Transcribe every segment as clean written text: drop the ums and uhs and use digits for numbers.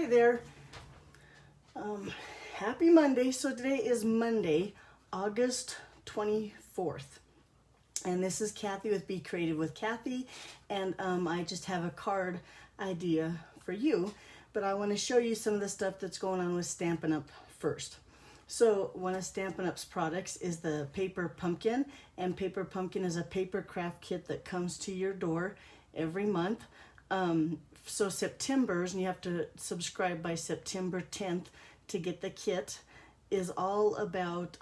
Hi there. Happy Monday. So today is Monday, August 24th. And this is Kathy with Be Creative with Kathy. And I just have a card idea for you. But I want to show you some of the stuff that's going on with Stampin' Up! First. So one of Stampin' Up's products is the Paper Pumpkin. And Paper Pumpkin is a paper craft kit that comes to your door every month. So September's, and you have to subscribe by September 10th to get the kit, is all about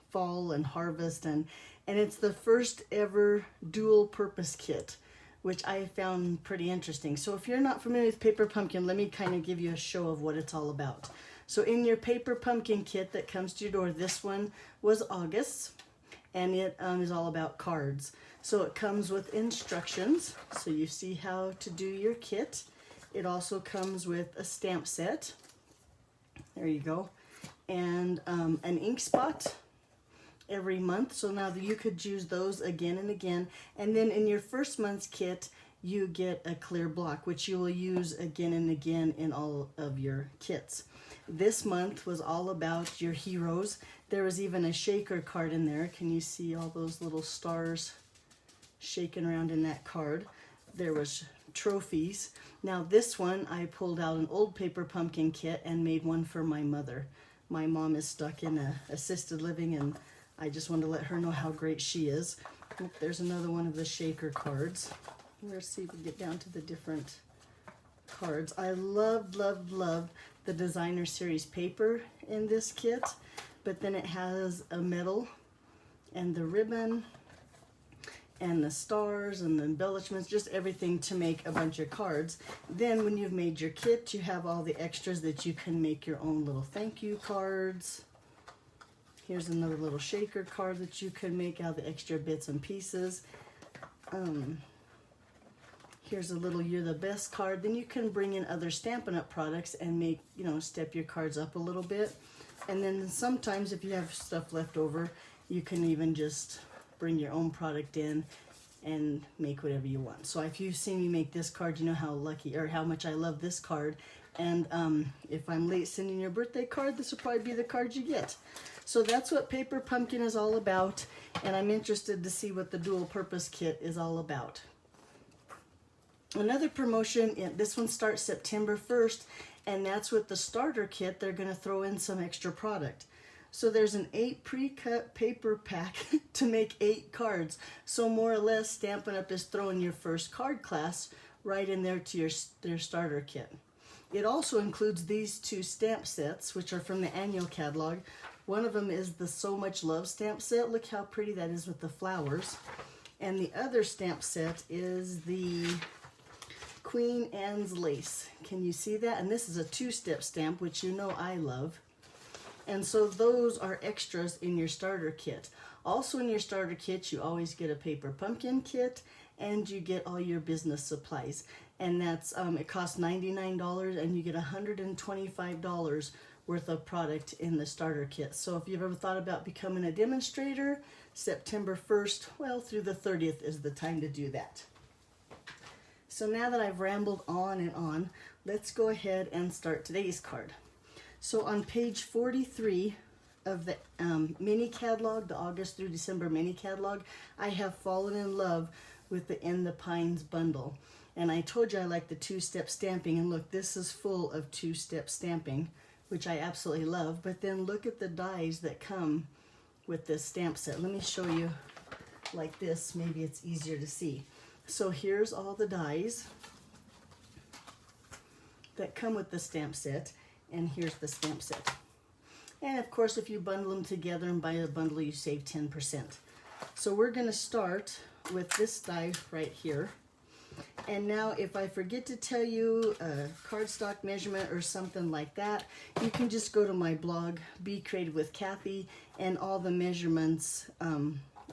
fall and harvest, and it's the first ever dual purpose kit, which I found pretty interesting. So if you're not familiar with Paper Pumpkin, let me kind of give you a show of what it's all about. So in your Paper Pumpkin kit that comes to your door, this one was August, and it is all about cards. So it comes with instructions, so you see how to do your kit. It also comes with a stamp set. There you go. And an ink spot every month. So now you could use those again and again. And then in your first month's kit, you get a clear block, which you will use again and again in all of your kits. This month was all about your heroes. There was even a shaker card in there. Can you see all those little stars shaking around in that card? There was trophies. Now this one, I pulled out an old Paper Pumpkin kit and made one for my mother. My mom is stuck in a assisted living, and I just wanted to let her know how great she is. Oop, there's another one of the shaker cards. Let's see if we get down to the different cards. I loved the designer series paper in this kit, but then it has a medal and the ribbon and the stars and the embellishments, just everything to make a bunch of cards. Then when you've made your kit, you have all the extras that you can make your own little thank you cards. Here's another little shaker card that you can make out of the extra bits and pieces. Here's a little You're the Best card. Then you can bring in other Stampin' Up! Products and make, step your cards up a little bit. And then sometimes if you have stuff left over, you can even just bring your own product in and make whatever you want. So if you've seen me make this card, you know how lucky or how much I love this card. And if I'm late sending your birthday card, this will probably be the card you get. So that's what Paper Pumpkin is all about, and I'm interested to see what the dual purpose kit is all about. Another promotion, this one starts September 1st, and that's with the starter kit. They're going to throw in some extra product. So there's an 8 pre-cut paper pack to make 8 cards. So more or less, Stampin' Up! Is throwing your first card class right in there to their starter kit. It also includes these 2 stamp sets, which are from the annual catalog. One of them is the So Much Love stamp set. Look how pretty that is with the flowers. And the other stamp set is the Queen Anne's Lace. Can you see that? And this is a 2-step stamp, which you know I love. And so those are extras in your starter kit. Also in your starter kit, you always get a Paper Pumpkin kit, and you get all your business supplies. And that's it costs $99, and you get $125 worth of product in the starter kit. So if you've ever thought about becoming a demonstrator, September 1st, well, through the 30th is the time to do that. So now that I've rambled on and on, let's go ahead and start today's card. So on page 43 of the mini catalog, the August through December mini catalog, I have fallen in love with the In the Pines bundle. And I told you I like the 2-step stamping, and look, this is full of 2-step stamping, which I absolutely love. But then look at the dies that come with this stamp set. Let me show you like this, maybe it's easier to see. So here's all the dies that come with the stamp set. And here's the stamp set. And of course, if you bundle them together and buy a bundle, you save 10%. So we're going to start with this die right here. And now if I forget to tell you a cardstock measurement or something like that, you can just go to my blog, Be Creative with Kathy, and all the measurements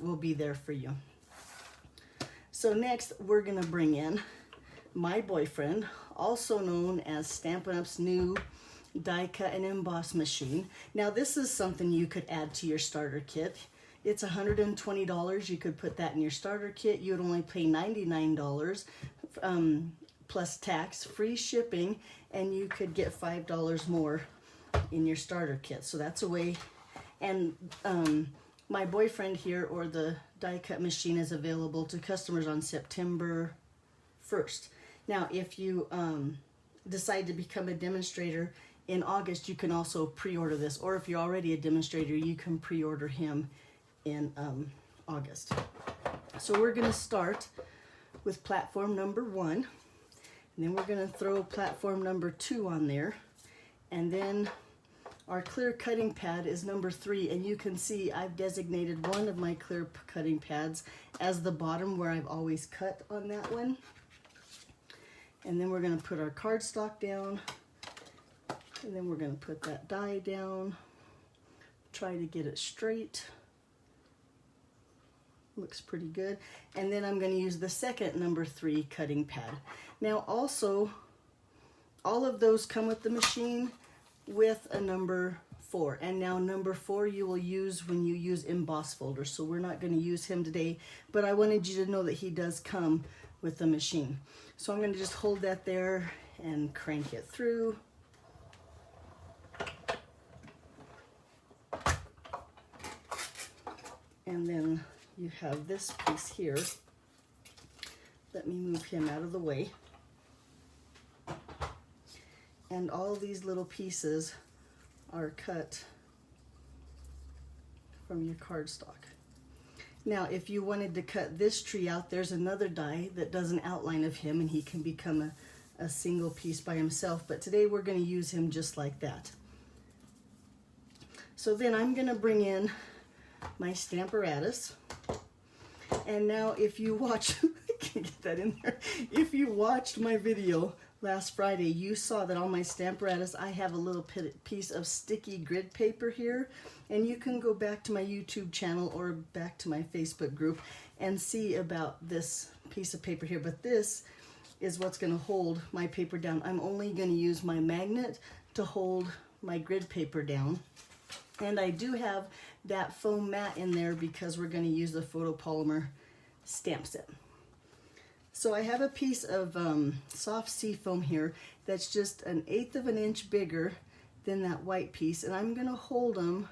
will be there for you. So next, we're going to bring in my boyfriend, also known as Stampin' Up's new die cut and emboss machine. Now this is something you could add to your starter kit. It's $120. You could put that in your starter kit. You would only pay $99 plus tax, free shipping, and you could get $5 more in your starter kit. So that's a way. And my boyfriend here, or the die cut machine, is available to customers on September 1st. Now, if you decide to become a demonstrator in August, you can also pre-order this. Or if you're already a demonstrator, you can pre-order him in August. So we're going to start with platform number 1. And then we're going to throw platform number 2 on there. And then our clear cutting pad is number 3. And you can see I've designated one of my clear cutting pads as the bottom where I've always cut on that one. And then we're going to put our cardstock down. And then we're going to put that die down. Try to get it straight. Looks pretty good. And then I'm going to use the second number 3 cutting pad. Now also, all of those come with the machine with a number 4. And now number 4 you will use when you use emboss folders. So we're not going to use him today, but I wanted you to know that he does come with the machine. So I'm going to just hold that there and crank it through. And then you have this piece here. Let me move him out of the way. And all these little pieces are cut from your cardstock. Now, if you wanted to cut this tree out, there's another die that does an outline of him, and he can become a single piece by himself. But today we're going to use him just like that. So then I'm going to bring in my stamparatus. And now if you watch, I can't get that in there. If you watched my video last Friday, you saw that on my stamparatus I have a little piece of sticky grid paper here. And you can go back to my YouTube channel or back to my Facebook group and see about this piece of paper here. But this is what's going to hold my paper down. I'm only going to use my magnet to hold my grid paper down. And I do have that foam mat in there because we're going to use the photopolymer stamp set. So I have a piece of soft sea foam here that's just 1/8 of an inch bigger than that white piece. And I'm going to hold them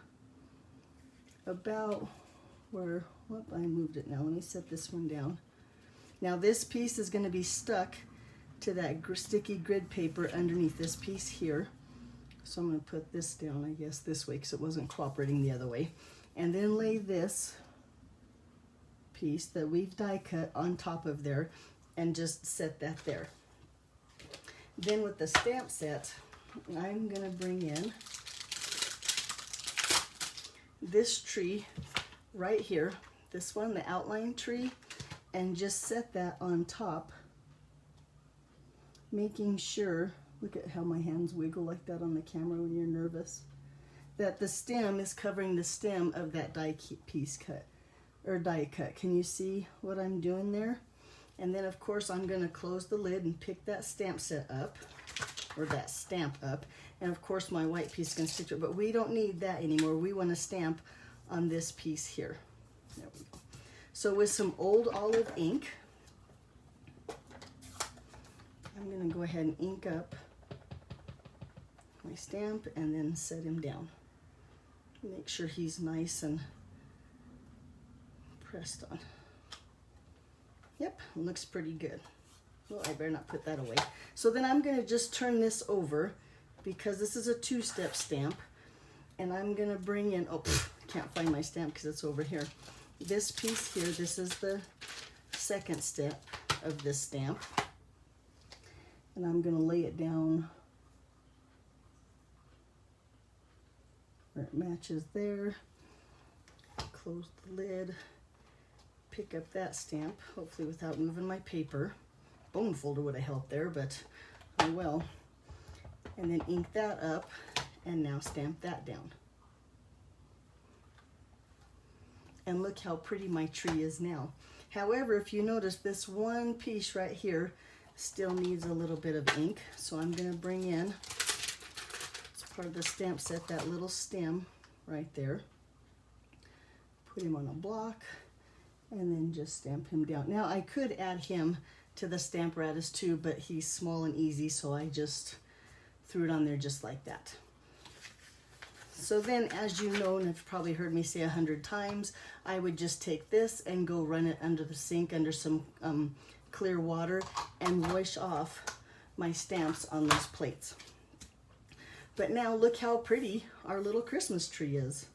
about where, whoop, I moved it now. Let me set this one down. Now this piece is going to be stuck to that sticky grid paper underneath this piece here. So I'm going to put this down, I guess, this way because it wasn't cooperating the other way. And then lay this piece that we've die cut on top of there and just set that there. Then with the stamp set, I'm going to bring in this tree right here, this one, the outline tree, and just set that on top, making sure, look at how my hands wiggle like that on the camera when you're nervous, that the stem is covering the stem of that die piece cut, or die cut. Can you see what I'm doing there? And then of course I'm going to close the lid and pick that stamp set up, or that stamp up, and of course my white piece is going to stick to it, but we don't need that anymore. We want to stamp on this piece here. There we go. So with some old olive ink, I'm going to go ahead and ink up my stamp and then set him down. Make sure he's nice and pressed on. Yep, looks pretty good. Well, I better not put that away. So then I'm going to just turn this over because this is a 2-step stamp. And I'm going to bring in, oh, can't find my stamp because it's over here. This piece here, this is the second step of this stamp. And I'm going to lay it down where it matches there. Close the lid. Pick up that stamp, hopefully without moving my paper. Bone folder would have helped there, but oh well. And then ink that up, and now stamp that down. And look how pretty my tree is now. However, if you notice, this one piece right here still needs a little bit of ink. So I'm going to bring in, as part of the stamp set, that little stem right there. Put him on a block. And then just stamp him down. Now I could add him to the Stamparatus too, but he's small and easy, so I just threw it on there just like that. So then, as you know, and have probably heard me say 100 times, I would just take this and go run it under the sink under some clear water and wash off my stamps on those plates. But now look how pretty our little Christmas tree is.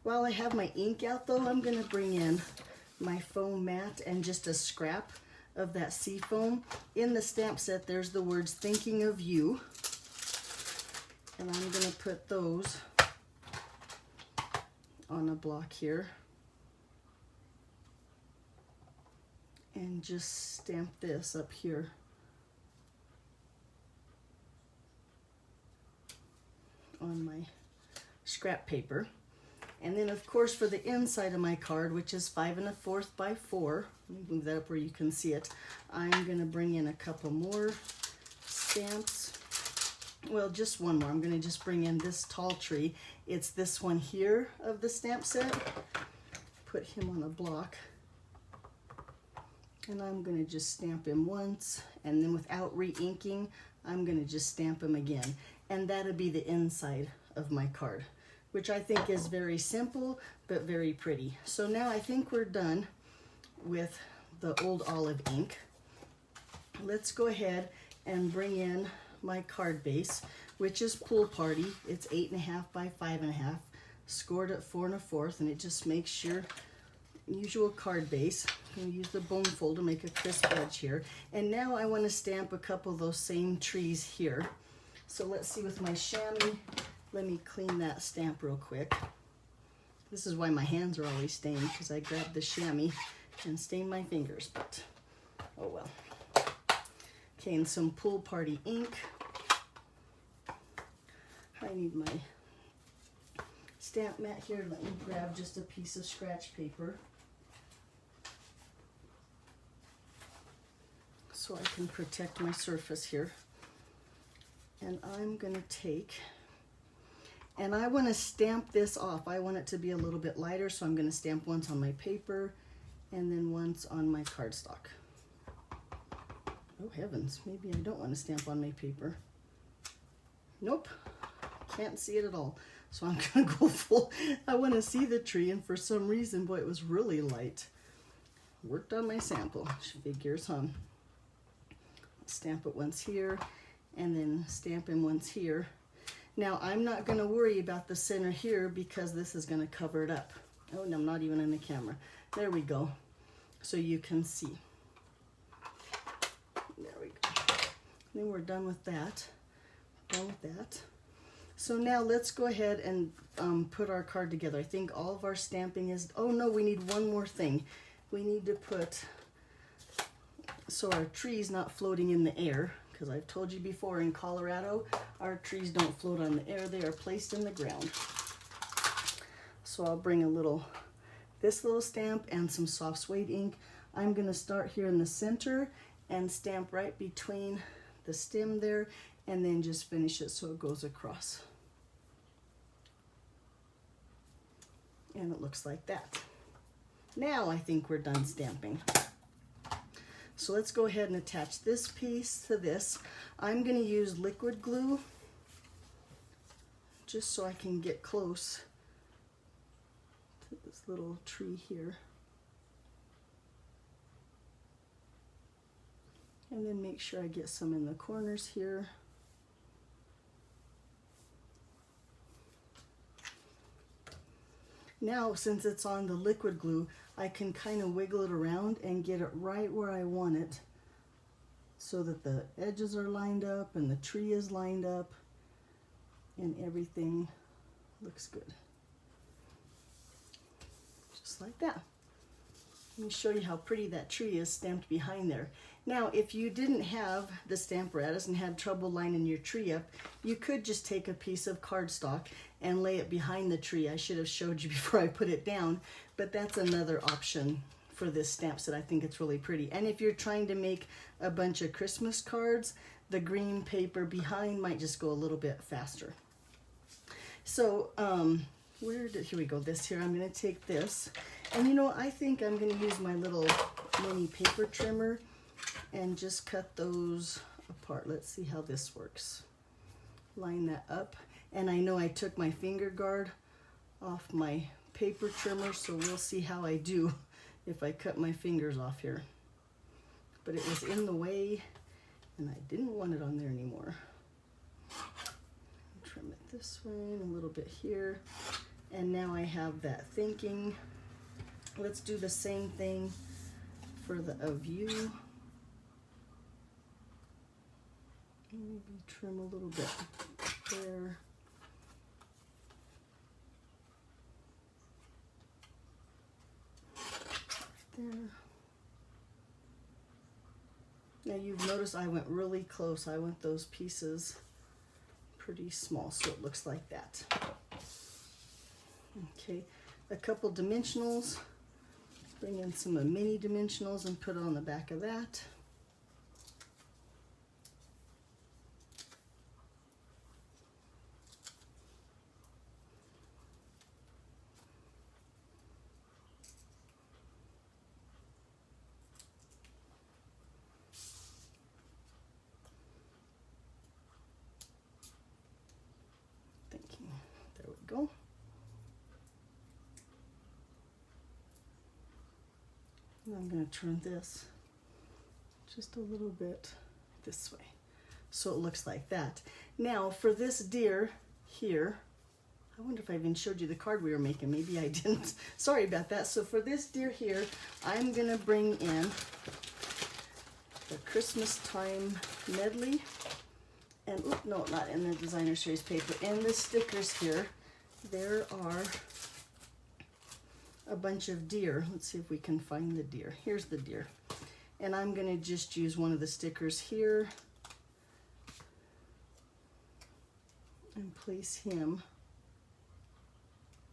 While I have my ink out though, I'm going to bring in my foam mat and just a scrap of that sea foam. In the stamp set, there's the words "thinking of you." And I'm going to put those on a block here. And just stamp this up here. On my scrap paper. And then of course for the inside of my card, which is 5 1/4 by 4, let me move that up where you can see it, I'm going to bring in a couple more stamps. Well, just one more. I'm going to just bring in this tall tree. It's this one here of the stamp set. Put him on a block. And I'm going to just stamp him once, and then without re-inking, I'm going to just stamp him again. And that'll be the inside of my card, which I think is very simple, but very pretty. So now I think we're done with the old olive ink. Let's go ahead and bring in my card base, which is Pool Party. It's 8 1/2 by 5 1/2, scored at 4 1/4, and it just makes your usual card base. I'm going to use the bone fold to make a crisp edge here. And now I want to stamp a couple of those same trees here. So let's see with my chamois. Let me clean that stamp real quick. This is why my hands are always stained, because I grabbed the chamois and stained my fingers, but oh well. Okay, and some Pool Party ink. I need my stamp mat here. Let me grab just a piece of scratch paper so I can protect my surface here. And I'm going to take, and I want to stamp this off. I want it to be a little bit lighter, so I'm going to stamp once on my paper and then once on my cardstock. Oh heavens, maybe I don't want to stamp on my paper. Nope, can't see it at all. So I'm going to go full. I want to see the tree, and for some reason, boy, it was really light. Worked on my sample. Figures, huh? Stamp it once here, and then stamp him once here. Now, I'm not going to worry about the center here because this is going to cover it up. Oh, no, I'm not even in the camera. There we go. So you can see. There we go. Then we're done with that. Done with that. So now let's go ahead and put our card together. I think all of our stamping is, oh no, we need one more thing. We need to put, so our tree's not floating in the air, because I've told you before in Colorado, our trees don't float on the air, they are placed in the ground. So I'll bring this little stamp and some soft suede ink. I'm gonna start here in the center and stamp right between the stem there, and then just finish it so it goes across. And it looks like that. Now I think we're done stamping. So let's go ahead and attach this piece to this. I'm going to use liquid glue just so I can get close to this little tree here. And then make sure I get some in the corners here. Now, since it's on the liquid glue, I can kind of wiggle it around and get it right where I want it so that the edges are lined up and the tree is lined up and everything looks good. Just like that. Let me show you how pretty that tree is stamped behind there. Now, if you didn't have the Stamparatus and had trouble lining your tree up, you could just take a piece of cardstock and lay it behind the tree. I should have showed you before I put it down, but that's another option for this stamp set. I think it's really pretty. And if you're trying to make a bunch of Christmas cards, the green paper behind might just go a little bit faster. So, here we go, this here, I'm going to take this, and you know, I think I'm going to use my little mini paper trimmer and just cut those apart. Let's see how this works. Line that up, and I know I took my finger guard off my paper trimmer, so we'll see how I do if I cut my fingers off here. But it was in the way and I didn't want it on there anymore. Trim it this way and a little bit here, and now I have that thinking. Let's do the same thing for the of you. Maybe trim a little bit there. There. Now you've noticed I went really close. I went those pieces pretty small, so it looks like that. Okay, a couple dimensionals. Bring in some mini dimensionals and put it on the back of that. There we go. And I'm going to turn this just a little bit this way, so it looks like that. Now for this deer here, I wonder if I even showed you the card we were making. Maybe I didn't. Sorry about that. So for this deer here, I'm going to bring in the Christmas time medley. And, no, not in the designer series paper. In the stickers here, there are a bunch of deer. Let's see if we can find the deer. Here's the deer. And I'm going to just use one of the stickers here and place him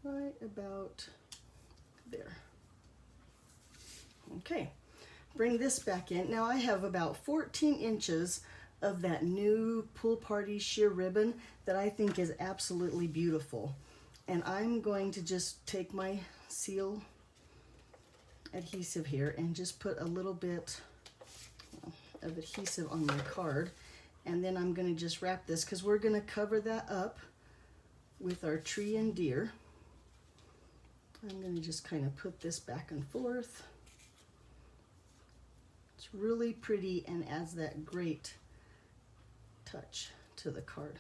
right about there. Okay, bring this back in. Now I have about 14 inches of that new Pool Party sheer ribbon that I think is absolutely beautiful. And I'm going to just take my seal adhesive here and just put a little bit of adhesive on my card. And then I'm going to just wrap this, because we're going to cover that up with our tree and deer. I'm going to just kind of put this back and forth. It's really pretty and adds that great touch to the card.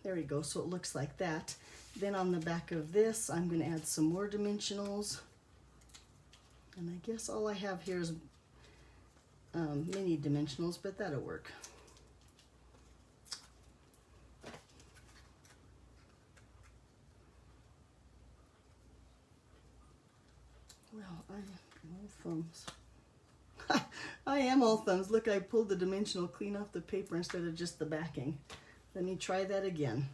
There we go, so it looks like that. Then on the back of this, I'm going to add some more dimensionals. And I guess all I have here is mini dimensionals, but that'll work. Well, I'm all thumbs. I am all thumbs. Look, I pulled the dimensional clean off the paper instead of just the backing. Let me try that again.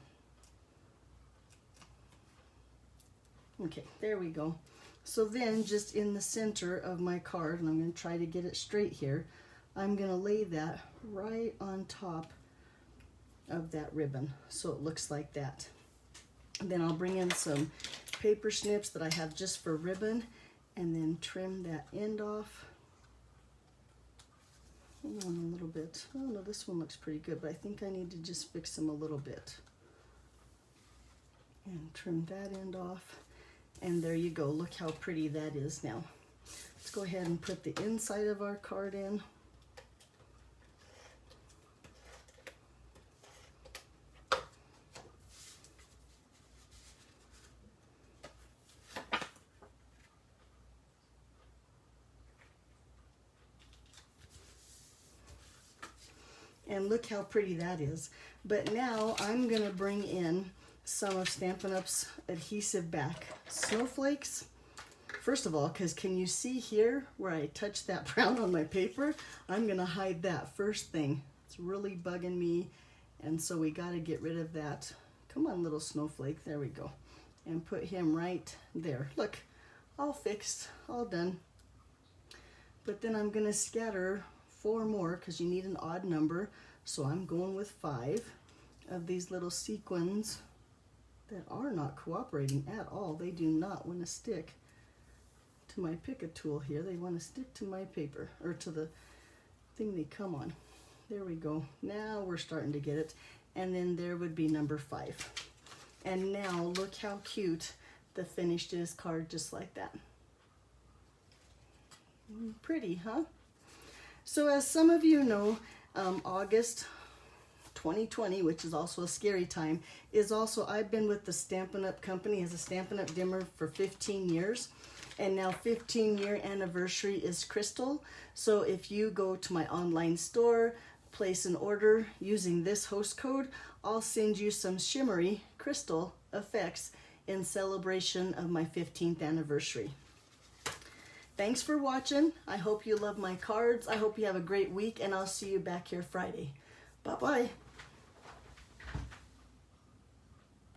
Okay, there we go. So then just in the center of my card, and I'm going to try to get it straight here, I'm going to lay that right on top of that ribbon, so it looks like that. And then I'll bring in some paper snips that I have just for ribbon, and then trim that end off. Hold on a little bit. Oh no, this one looks pretty good, but I think I need to just fix them a little bit. And trim that end off. And there you go. Look how pretty that is now. Let's go ahead and put the inside of our card in. And look how pretty that is. But now I'm going to bring in some of Stampin' Up's adhesive back snowflakes. First of all, because can you see here where I touched that brown on my paper? I'm going to hide that first thing. It's really bugging me, and so we got to get rid of that. Come on, little snowflake. There we go. And put him right there. Look, all fixed, all done. But then I'm going to scatter 4 more, because you need an odd number, so I'm going with 5 of these little sequins that are not cooperating at all. They do not want to stick to my Pick-a tool here. They want to stick to my paper, or to the thing they come on. There we go. Now we're starting to get it. And then there would be number 5. And now look how cute the finished is card, just like that. Pretty, huh? So as some of you know, August 2020, which is also a scary time, is also, I've been with the Stampin' Up! Company as a Stampin' Up! Dimmer for 15 years. And now 15-year anniversary is crystal. So if you go to my online store, place an order using this host code, I'll send you some shimmery crystal effects in celebration of my 15th anniversary. Thanks for watching. I hope you love my cards. I hope you have a great week, and I'll see you back here Friday. Bye-bye.